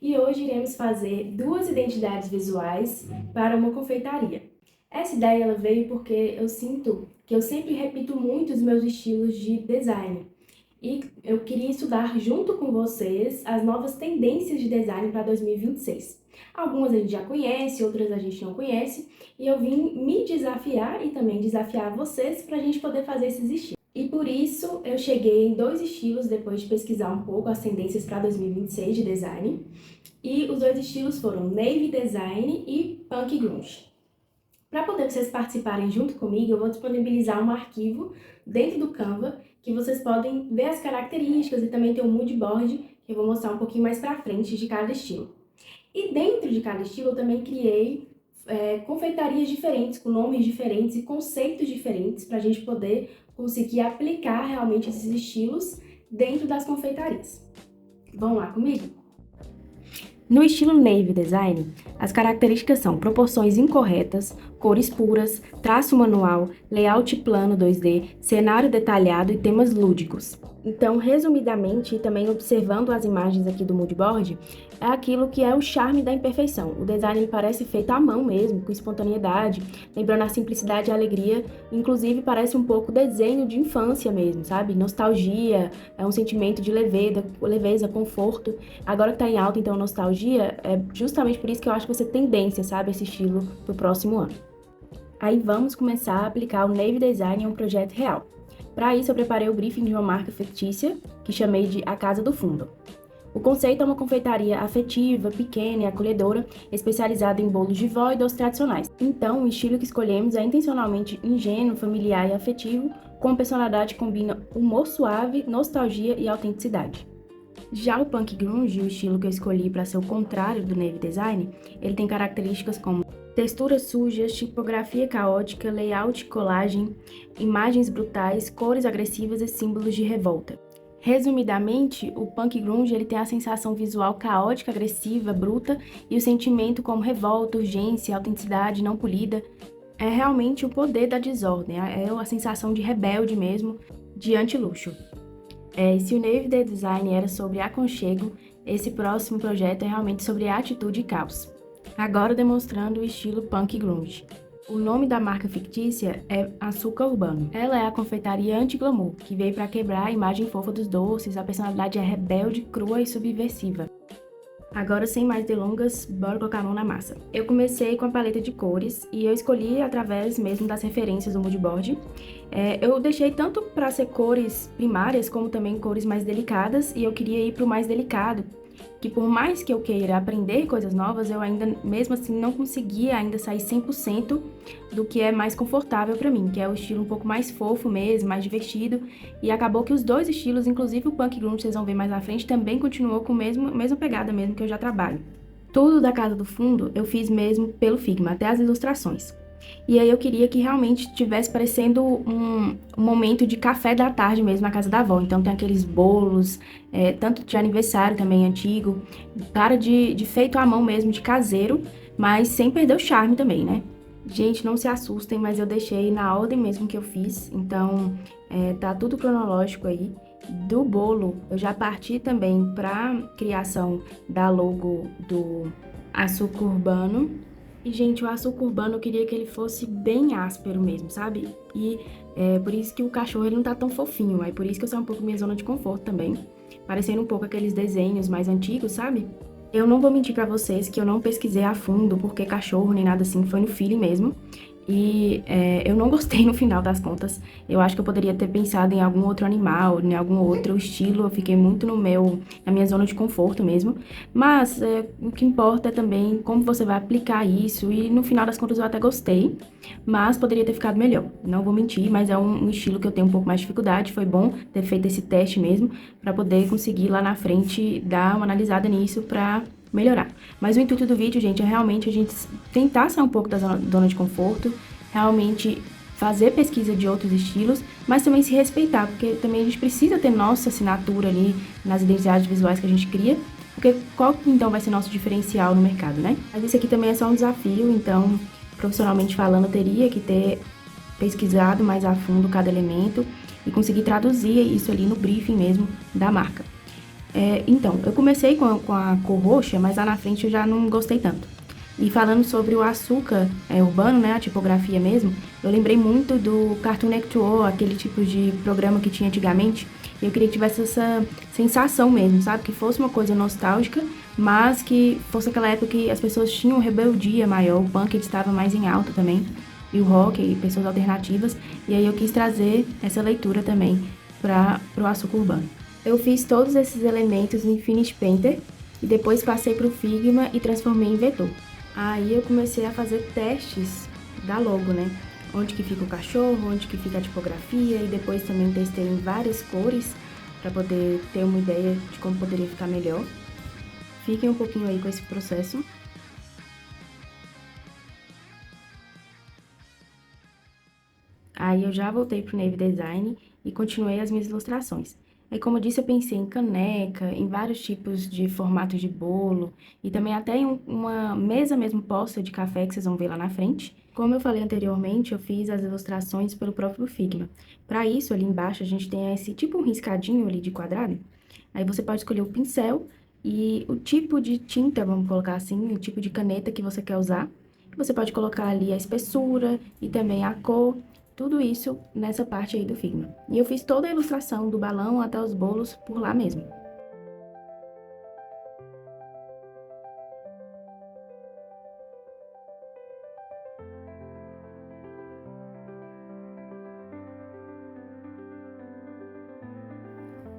e hoje iremos fazer duas identidades visuais para uma confeitaria. Essa ideia ela veio porque eu sinto que eu sempre repito muito os meus estilos de design e eu queria estudar junto com vocês as novas tendências de design para 2026. Algumas a gente já conhece, outras a gente não conhece, e eu vim me desafiar e também desafiar vocês para a gente poder fazer esses estilos. E por isso eu cheguei em dois estilos depois de pesquisar um pouco as tendências para 2026 de design. E os dois estilos foram Navy Design e Punk Grunge. Para poder vocês participarem junto comigo, eu vou disponibilizar um arquivo dentro do Canva que vocês podem ver as características e também tem um mood board que eu vou mostrar um pouquinho mais para frente de cada estilo. E dentro de cada estilo eu também criei confeitarias diferentes, com nomes diferentes e conceitos diferentes para a gente poder conseguir aplicar realmente esses estilos dentro das confeitarias. Vão lá comigo? No estilo Navy Design, as características são proporções incorretas, cores puras, traço manual, layout plano 2D, cenário detalhado e temas lúdicos. Então, resumidamente, e também observando as imagens aqui do moodboard, é aquilo que é o charme da imperfeição. O design parece feito à mão mesmo, com espontaneidade, lembrando a simplicidade e a alegria, inclusive parece um pouco desenho de infância mesmo, sabe? Nostalgia, é um sentimento de leveza, conforto. Agora que tá em alta, então, nostalgia, é justamente por isso que eu acho que vai ser tendência, sabe, esse estilo pro próximo ano. Aí vamos começar a aplicar o Navy Design em um projeto real. Para isso, eu preparei o briefing de uma marca fictícia, que chamei de A Casa do Fundo. O conceito é uma confeitaria afetiva, pequena e acolhedora, especializada em bolos de vó e doces tradicionais. Então, o estilo que escolhemos é intencionalmente ingênuo, familiar e afetivo, com a personalidade que combina humor suave, nostalgia e autenticidade. Já o Punk Grunge, o estilo que eu escolhi para ser o contrário do Navy Design, ele tem características como texturas sujas, tipografia caótica, layout colagem, imagens brutais, cores agressivas e símbolos de revolta. Resumidamente, o Punk Grunge ele tem a sensação visual caótica, agressiva, bruta e o sentimento como revolta, urgência, autenticidade não polida. É realmente o poder da desordem, é a sensação de rebelde mesmo, de anti-luxo. Se o Navy Design era sobre aconchego, esse próximo projeto é realmente sobre atitude e caos. Agora demonstrando o estilo Punk Grunge. O nome da marca fictícia é Açúcar Urbano. Ela é a confeitaria anti-glamour, que veio para quebrar a imagem fofa dos doces, a personalidade é rebelde, crua e subversiva. Agora, sem mais delongas, bora colocar a mão na massa. Eu comecei com a paleta de cores e eu escolhi através mesmo das referências do moodboard. Eu deixei tanto para ser cores primárias, como também cores mais delicadas, e eu queria ir para o mais delicado, que por mais que eu queira aprender coisas novas, eu ainda, mesmo assim, não conseguia ainda sair 100% do que é mais confortável para mim, que é o estilo um pouco mais fofo mesmo, mais divertido, e acabou que os dois estilos, inclusive o Punk Grunge, vocês vão ver mais na frente, também continuou com a mesma pegada mesmo que eu já trabalho. Tudo da Casa do Fundo eu fiz mesmo pelo Figma, até as ilustrações. E aí eu queria que realmente estivesse parecendo um momento de café da tarde mesmo na casa da avó. Então tem aqueles bolos, tanto de aniversário também antigo, cara de feito à mão mesmo, de caseiro, mas sem perder o charme também, né? Gente, não se assustem, mas eu deixei na ordem mesmo que eu fiz, então tá tudo cronológico aí. Do bolo, eu já parti também para criação da logo do Açúcar Urbano. E, gente, o açúcar urbano eu queria que ele fosse bem áspero mesmo, sabe? E por isso que o cachorro ele não tá tão fofinho, aí por isso que eu saí um pouco minha zona de conforto também, parecendo um pouco aqueles desenhos mais antigos, sabe? Eu não vou mentir pra vocês que eu não pesquisei a fundo porque cachorro nem nada assim, foi no feeling mesmo. E eu não gostei no final das contas. Eu acho que eu poderia ter pensado em algum outro animal, em algum outro estilo. Eu fiquei muito na minha zona de conforto mesmo. Mas o que importa é também como você vai aplicar isso. E no final das contas eu até gostei, mas poderia ter ficado melhor. Não vou mentir, mas é um estilo que eu tenho um pouco mais de dificuldade. Foi bom ter feito esse teste mesmo, para poder conseguir lá na frente dar uma analisada nisso pra melhorar. Mas o intuito do vídeo, gente, é realmente a gente tentar sair um pouco da zona de conforto, realmente fazer pesquisa de outros estilos, mas também se respeitar, porque também a gente precisa ter nossa assinatura ali nas identidades visuais que a gente cria, porque qual então vai ser nosso diferencial no mercado, né? Mas isso aqui também é só um desafio, então, profissionalmente falando, eu teria que ter pesquisado mais a fundo cada elemento e conseguir traduzir isso ali no briefing mesmo da marca. Então, eu comecei com a cor roxa, mas lá na frente eu já não gostei tanto. E falando sobre o açúcar urbano, né, a tipografia mesmo, eu lembrei muito do Cartoon Network, aquele tipo de programa que tinha antigamente. Eu queria que tivesse essa sensação mesmo, sabe? Que fosse uma coisa nostálgica, mas que fosse aquela época que as pessoas tinham rebeldia maior, o punk estava mais em alta também, e o rock, e pessoas alternativas. E aí eu quis trazer essa leitura também para o açúcar urbano. Eu fiz todos esses elementos no Infinity Painter e depois passei para o Figma e transformei em vetor. Aí eu comecei a fazer testes da logo, né? Onde que fica o cachorro, onde que fica a tipografia e depois também testei em várias cores para poder ter uma ideia de como poderia ficar melhor. Fiquem um pouquinho aí com esse processo. Aí eu já voltei pro Navy Design e continuei as minhas ilustrações. Aí, como eu disse, eu pensei em caneca, em vários tipos de formatos de bolo e também até em uma mesa mesmo posta de café que vocês vão ver lá na frente. Como eu falei anteriormente, eu fiz as ilustrações pelo próprio Figma. Para isso, ali embaixo, a gente tem esse tipo um riscadinho ali de quadrado. Aí você pode escolher o pincel e o tipo de tinta, vamos colocar assim, o tipo de caneta que você quer usar. Você pode colocar ali a espessura e também a cor. Tudo isso nessa parte aí do Figma. E eu fiz toda a ilustração do balão até os bolos por lá mesmo.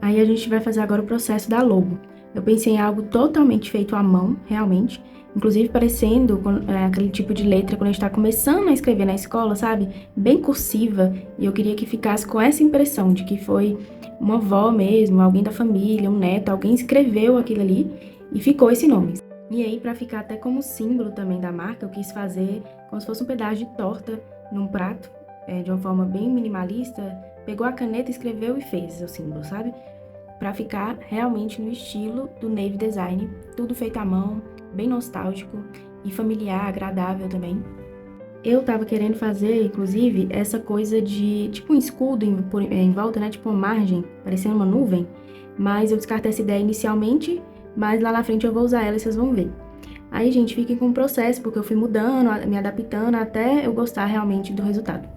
Aí a gente vai fazer agora o processo da logo. Eu pensei em algo totalmente feito à mão, realmente. Inclusive parecendo aquele tipo de letra quando a gente tá começando a escrever na escola, sabe? Bem cursiva. E eu queria que ficasse com essa impressão de que foi uma avó mesmo, alguém da família, um neto, alguém escreveu aquilo ali e ficou esse nome. E aí, para ficar até como símbolo também da marca, eu quis fazer como se fosse um pedaço de torta num prato, de uma forma bem minimalista. Pegou a caneta, escreveu e fez o símbolo, sabe? Para ficar realmente no estilo do Navy Design, tudo feito à mão, bem nostálgico e familiar, agradável também. Eu tava querendo fazer, inclusive, essa coisa de tipo um escudo em volta, né? Tipo uma margem, parecendo uma nuvem. Mas eu descartei essa ideia inicialmente, mas lá na frente eu vou usar ela e vocês vão ver. Aí, gente, fiquem com o processo, porque eu fui mudando, me adaptando até eu gostar realmente do resultado.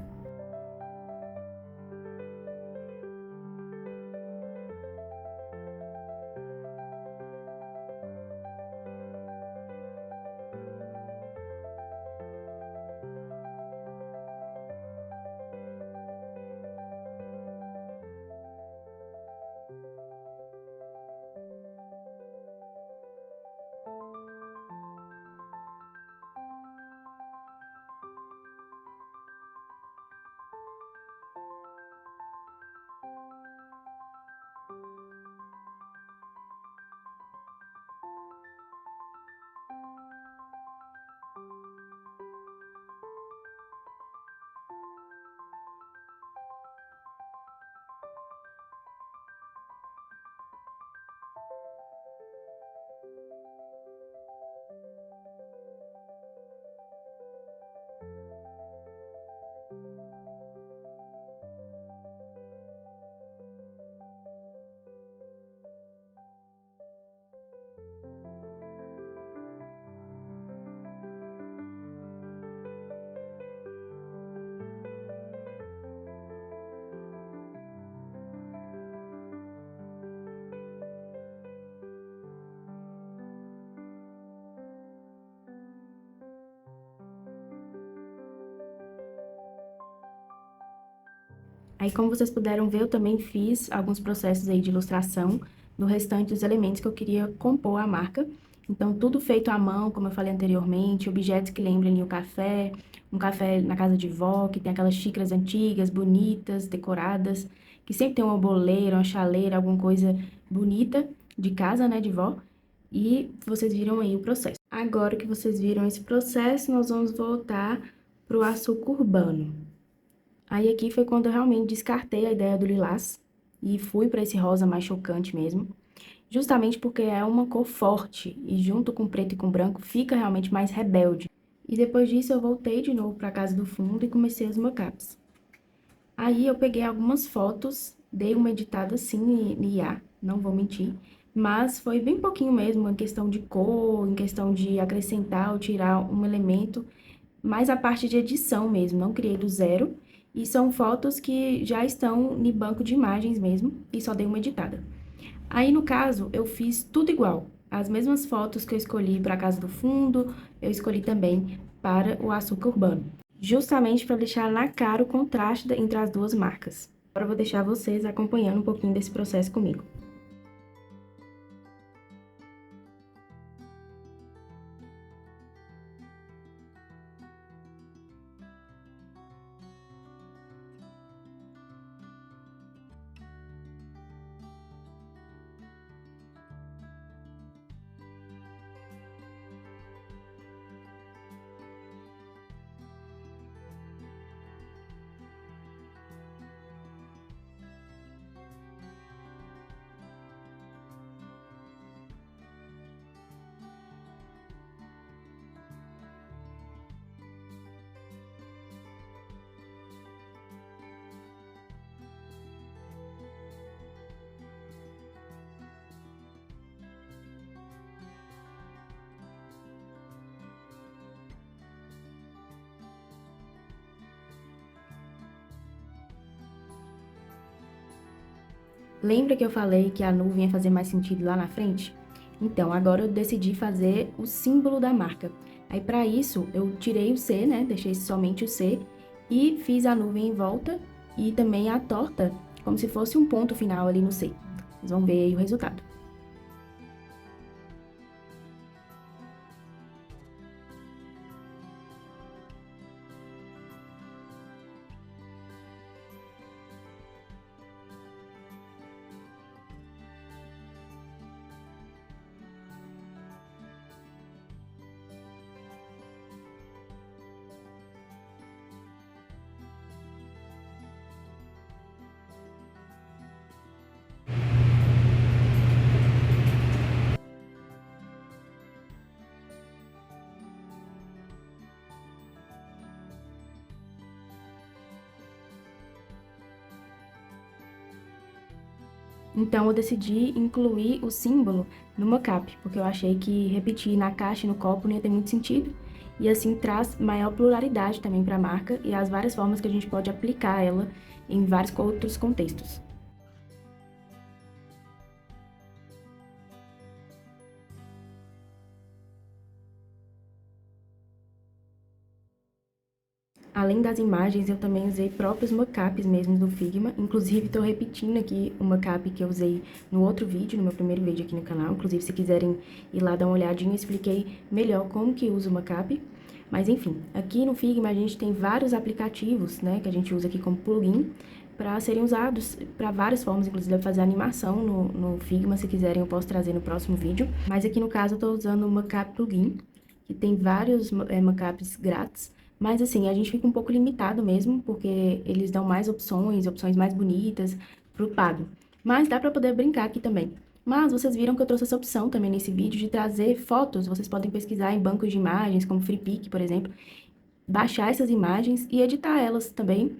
Aí, como vocês puderam ver, eu também fiz alguns processos aí de ilustração do restante dos elementos que eu queria compor a marca. Então, tudo feito à mão, como eu falei anteriormente, objetos que lembrem ali o café, um café na casa de vó, que tem aquelas xícaras antigas, bonitas, decoradas, que sempre tem uma boleira, uma chaleira, alguma coisa bonita de casa, né, de vó. E vocês viram aí o processo. Agora que vocês viram esse processo, nós vamos voltar para o açúcar urbano. Aí aqui foi quando eu realmente descartei a ideia do lilás e fui para esse rosa mais chocante mesmo, justamente porque é uma cor forte e junto com preto e com branco fica realmente mais rebelde. E depois disso eu voltei de novo para a casa do fundo e comecei os mockups. Aí eu peguei algumas fotos, dei uma editada assim em IA, não vou mentir, mas foi bem pouquinho mesmo, em questão de cor, em questão de acrescentar ou tirar um elemento, mais a parte de edição mesmo, não criei do zero. E são fotos que já estão no banco de imagens mesmo, e só dei uma editada. Aí, no caso, eu fiz tudo igual. As mesmas fotos que eu escolhi para a casa do fundo, eu escolhi também para o açúcar urbano. Justamente para deixar na cara o contraste entre as duas marcas. Agora eu vou deixar vocês acompanhando um pouquinho desse processo comigo. Lembra que eu falei que a nuvem ia fazer mais sentido lá na frente? Então, agora eu decidi fazer o símbolo da marca. Aí, para isso, eu tirei o C, né? Deixei somente o C e fiz a nuvem em volta e também a torta, como se fosse um ponto final ali no C. Vocês vão ver aí o resultado. Então, eu decidi incluir o símbolo no mockup, porque eu achei que repetir na caixa e no copo não ia ter muito sentido. E assim traz maior pluralidade também para a marca e as várias formas que a gente pode aplicar ela em vários outros contextos. Além das imagens, eu também usei próprios mockups mesmo do Figma. Inclusive, estou repetindo aqui o mockup que eu usei no outro vídeo, no meu primeiro vídeo aqui no canal. Inclusive, se quiserem ir lá dar uma olhadinha, eu expliquei melhor como que usa o mockup. Mas, enfim, aqui no Figma a gente tem vários aplicativos, né, que a gente usa aqui como plugin, para serem usados para várias formas, inclusive dá pra fazer animação no Figma, se quiserem eu posso trazer no próximo vídeo. Mas aqui no caso eu estou usando o Mockup Plugin, que tem vários mockups grátis. Mas assim, a gente fica um pouco limitado mesmo, porque eles dão mais opções, opções mais bonitas pro pago. Mas dá para poder brincar aqui também. Mas vocês viram que eu trouxe essa opção também nesse vídeo de trazer fotos. Vocês podem pesquisar em bancos de imagens, como FreePic, por exemplo, baixar essas imagens e editar elas também.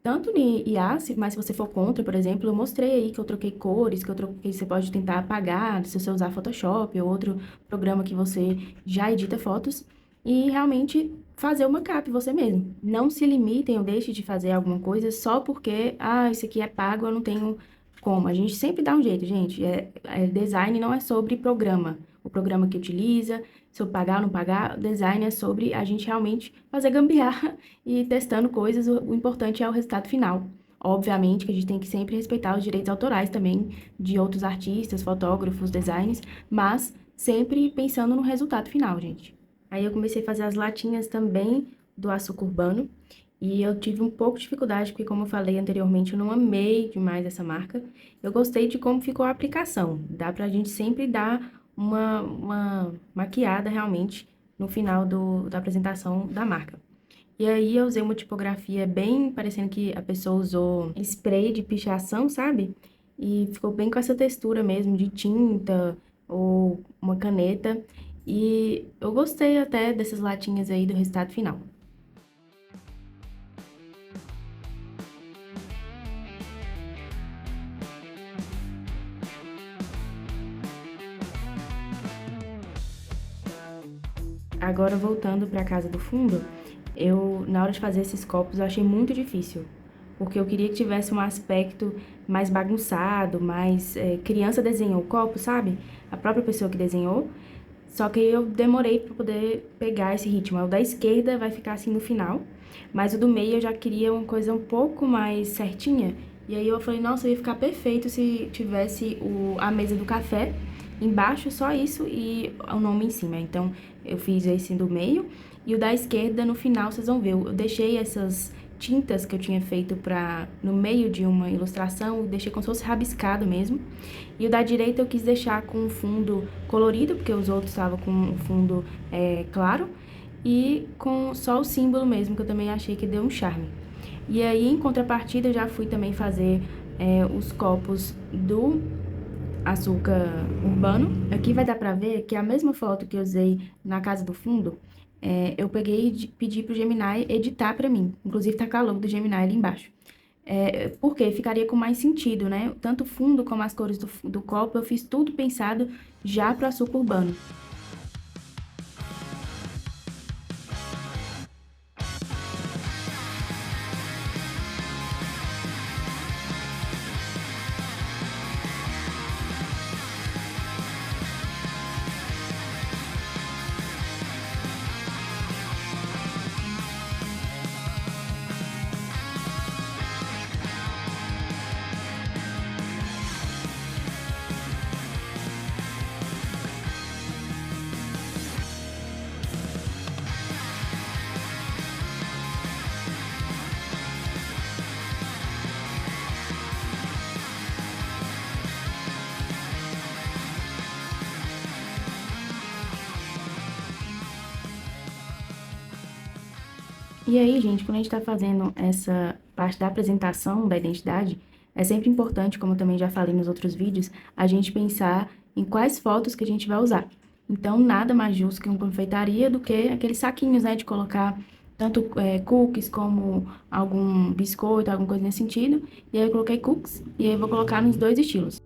Tanto em IA, mas se você for contra, por exemplo, eu mostrei aí que eu troquei cores, que eu troquei, você pode tentar apagar se você usar Photoshop ou outro programa que você já edita fotos e realmente fazer o mockup você mesmo. Não se limitem ou deixe de fazer alguma coisa só porque, isso aqui é pago, eu não tenho como. A gente sempre dá um jeito, gente. Design não é sobre programa. O programa que utiliza, se eu pagar ou não pagar, design é sobre a gente realmente fazer gambiarra e testando coisas, o importante é o resultado final. Obviamente que a gente tem que sempre respeitar os direitos autorais também de outros artistas, fotógrafos, designers, mas sempre pensando no resultado final, gente. Aí eu comecei a fazer as latinhas também do açúcar urbano e eu tive um pouco de dificuldade, porque como eu falei anteriormente, eu não amei demais essa marca. Eu gostei de como ficou a aplicação. Dá pra gente sempre dar uma maquiada realmente no final da apresentação da marca. E aí eu usei uma tipografia bem parecendo que a pessoa usou spray de pichação, sabe? E ficou bem com essa textura mesmo de tinta ou uma caneta. E eu gostei até dessas latinhas aí do resultado final. agora voltando para a casa do fundo, na hora de fazer esses copos, eu achei muito difícil, porque eu queria que tivesse um aspecto mais bagunçado, mais criança desenhou o copo, sabe? A própria pessoa que desenhou. Só que eu demorei para poder pegar esse ritmo. O da esquerda vai ficar assim no final, mas o do meio eu já queria uma coisa um pouco mais certinha. E aí eu falei, nossa, ia ficar perfeito se tivesse a mesa do café embaixo, só isso, e o nome em cima. Então, eu fiz esse do meio, e o da esquerda, no final, vocês vão ver. Eu deixei essas tintas que eu tinha feito no meio de uma ilustração, deixei como se fosse rabiscado mesmo. E o da direita eu quis deixar com um fundo colorido, porque os outros estavam com um fundo claro, e com só o símbolo mesmo, que eu também achei que deu um charme. E aí, em contrapartida, eu já fui também fazer os copos do açúcar urbano. Aqui vai dar pra ver que a mesma foto que eu usei na casa do fundo, eu peguei e pedi pro Gemini editar pra mim. Inclusive tá com a logo do Gemini ali embaixo. Porque ficaria com mais sentido, né? Tanto o fundo como as cores do copo, eu fiz tudo pensado já pro açúcar urbano. E aí, gente, quando a gente tá fazendo essa parte da apresentação da identidade, é sempre importante, como eu também já falei nos outros vídeos, a gente pensar em quais fotos que a gente vai usar. Então, nada mais justo que uma confeitaria do que aqueles saquinhos, né, de colocar tanto cookies como algum biscoito, alguma coisa nesse sentido. E aí eu coloquei cookies, e aí eu vou colocar nos dois estilos.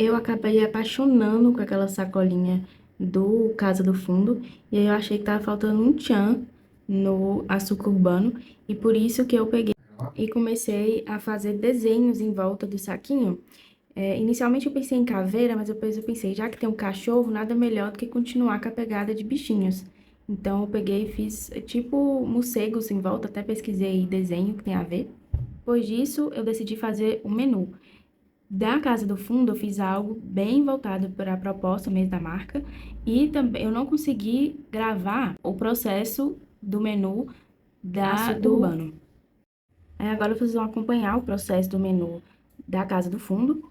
Eu acabei apaixonando com aquela sacolinha do Casa do Fundo, e aí eu achei que tava faltando um tchan no açúcar urbano, e por isso que eu peguei e comecei a fazer desenhos em volta do saquinho. Inicialmente eu pensei em caveira, mas depois eu pensei, já que tem um cachorro, nada melhor do que continuar com a pegada de bichinhos. Então eu peguei e fiz tipo morcegos em volta, até pesquisei desenho que tem a ver. Depois disso, eu decidi fazer o menu. Da Casa do Fundo, eu fiz algo bem voltado para a proposta mesmo da marca, e também eu não consegui gravar o processo do menu do Urbano. Agora vocês vão acompanhar o processo do menu da Casa do Fundo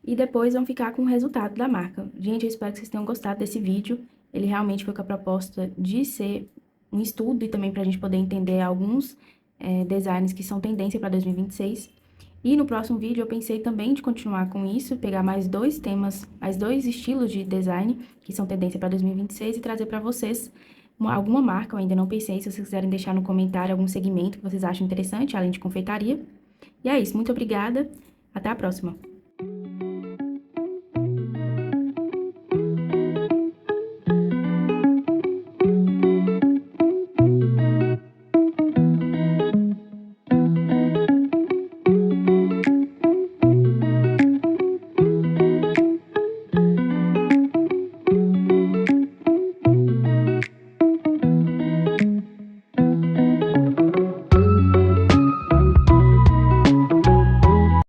e depois vão ficar com o resultado da marca. Gente, eu espero que vocês tenham gostado desse vídeo. Ele realmente foi com a proposta de ser um estudo e também para a gente poder entender alguns designs que são tendência para 2026. E no próximo vídeo eu pensei também de continuar com isso, pegar mais dois temas, mais dois estilos de design que são tendência para 2026 e trazer para vocês alguma marca. Eu ainda não pensei, se vocês quiserem deixar no comentário algum segmento que vocês acham interessante, além de confeitaria. E é isso, muito obrigada, até a próxima!